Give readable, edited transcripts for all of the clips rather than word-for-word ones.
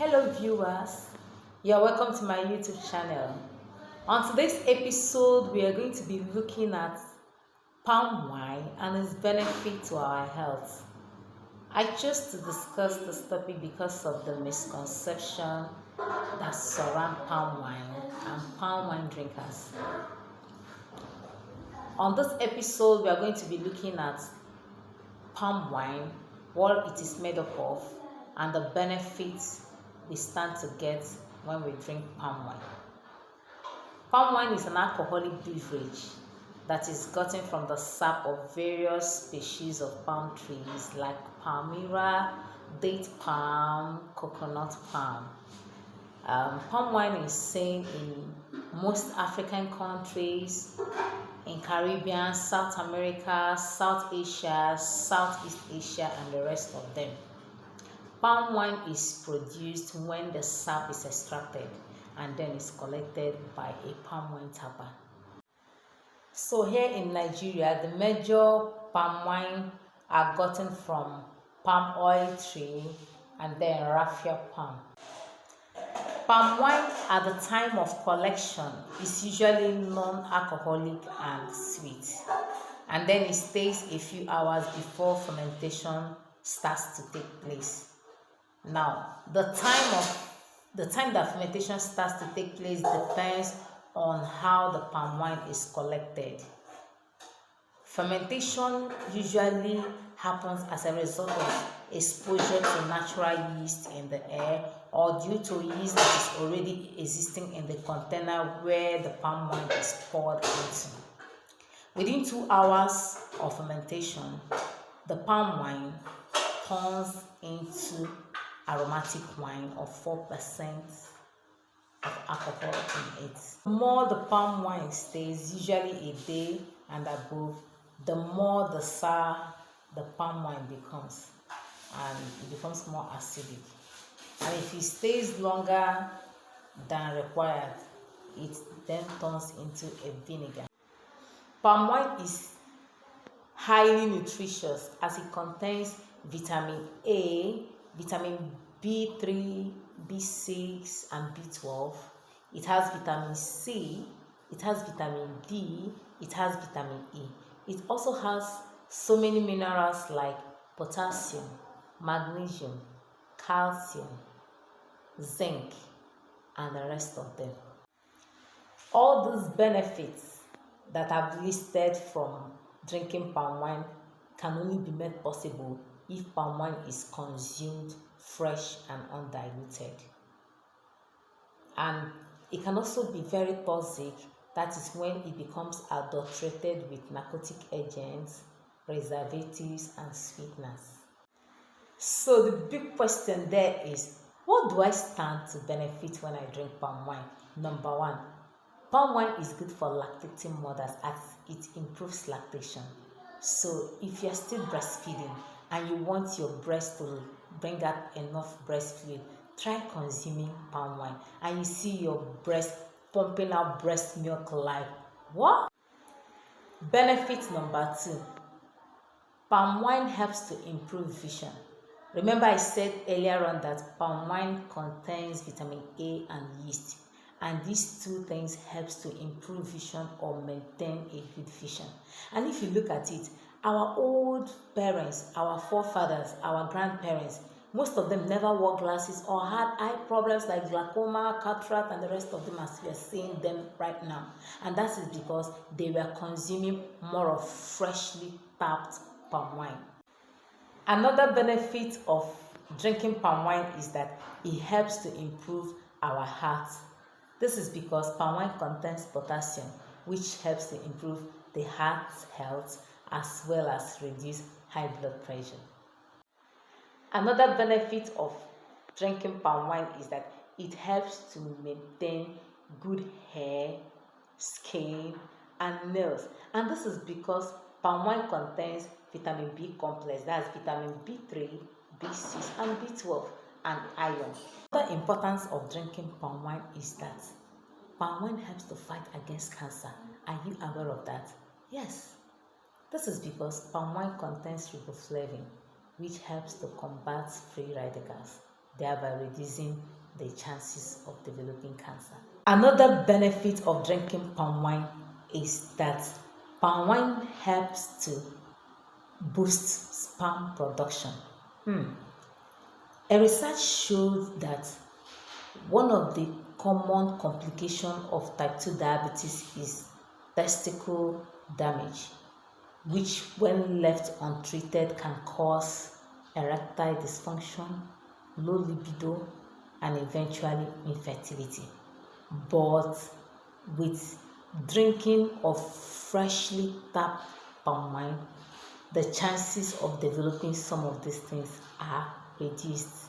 Hello viewers, you're welcome to my YouTube channel. On today's episode, we are going to be looking at palm wine and its benefit to our health. I chose to discuss this topic because of the misconception that surround palm wine and palm wine drinkers. On this episode, we are going to be looking at palm wine, what it is made up of, and the benefits we stand to get when we drink palm wine. Palm wine is an alcoholic beverage that is gotten from the sap of various species of palm trees like palmyra, date palm, coconut palm. Palm wine is seen in most African countries, in Caribbean, South America, South Asia, Southeast Asia, and the rest of them. Palm wine is produced when the sap is extracted and then is collected by a palm wine tapper. So here in Nigeria, the major palm wine are gotten from palm oil tree and then raffia palm. Palm wine at the time of collection is usually non-alcoholic and sweet, and then it stays a few hours before fermentation starts to take place. Now, the time that fermentation starts to take place depends on how the palm wine is collected. Fermentation usually happens as a result of exposure to natural yeast in the air or due to yeast that is already existing in the container where the palm wine is poured into. Within 2 hours of fermentation, the palm wine turns into aromatic wine of 4% of alcohol in it. The more the palm wine stays, usually a day and above, the more the sour the palm wine becomes, and it becomes more acidic. And if it stays longer than required, it then turns into a vinegar. Palm wine is highly nutritious as it contains vitamin A, vitamin B3, B6, and B12. It has vitamin C, it has vitamin D, it has vitamin E. It also has so many minerals like potassium, magnesium, calcium, zinc, and the rest of them. All these benefits that I've listed from drinking palm wine can only be made possible if palm wine is consumed fresh and undiluted. And it can also be very toxic, that is when it becomes adulterated with narcotic agents, preservatives, and sweeteners. So the big question there is, what do I stand to benefit when I drink palm wine? Number one, palm wine is good for lactating mothers as it improves lactation. So if you're still breastfeeding and you want your breast to bring out enough breast fluid, try consuming palm wine and you see your breast pumping out breast milk like what? Benefit number two, palm wine helps to improve vision. Remember I said earlier on that palm wine contains vitamin A and yeast, and these two things helps to improve vision or maintain a good vision. And if you look at it, our old parents, our forefathers, our grandparents, most of them never wore glasses or had eye problems like glaucoma, cataract, and the rest of them as we are seeing them right now. And that is because they were consuming more of freshly tapped palm wine. Another benefit of drinking palm wine is that it helps to improve our heart. This is because palm wine contains potassium, which helps to improve the heart's health as well as reduce high blood pressure. Another benefit of drinking palm wine is that it helps to maintain good hair, skin, and nails. And this is because palm wine contains vitamin B complex, that's vitamin B3, B6, and B12, and iron. The importance of drinking palm wine is that palm wine helps to fight against cancer. Are you aware of that? Yes. This is because palm wine contains riboflavin, which helps to combat free radicals, thereby reducing the chances of developing cancer. Another benefit of drinking palm wine is that palm wine helps to boost sperm production. A research shows that one of the common complications of type 2 diabetes is testicle damage, which when left untreated can cause erectile dysfunction, low libido, and eventually infertility. But with drinking of freshly tapped palm wine, the chances of developing some of these things are reduced.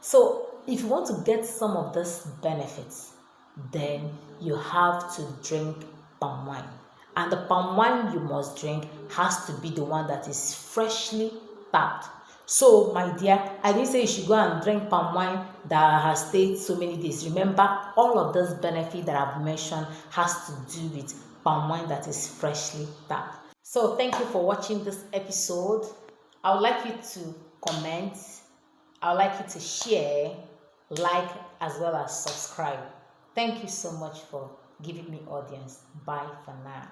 So if you want to get some of these benefits, then you have to drink palm wine. And the palm wine you must drink has to be the one that is freshly tapped. So my dear, I didn't say you should go and drink palm wine that has stayed so many days. Remember, all of those benefits that I've mentioned has to do with palm wine that is freshly tapped. So thank you for watching this episode. I would like you to comment. I would like you to share, like, as well as subscribe. Thank you so much for giving me audience. Bye for now.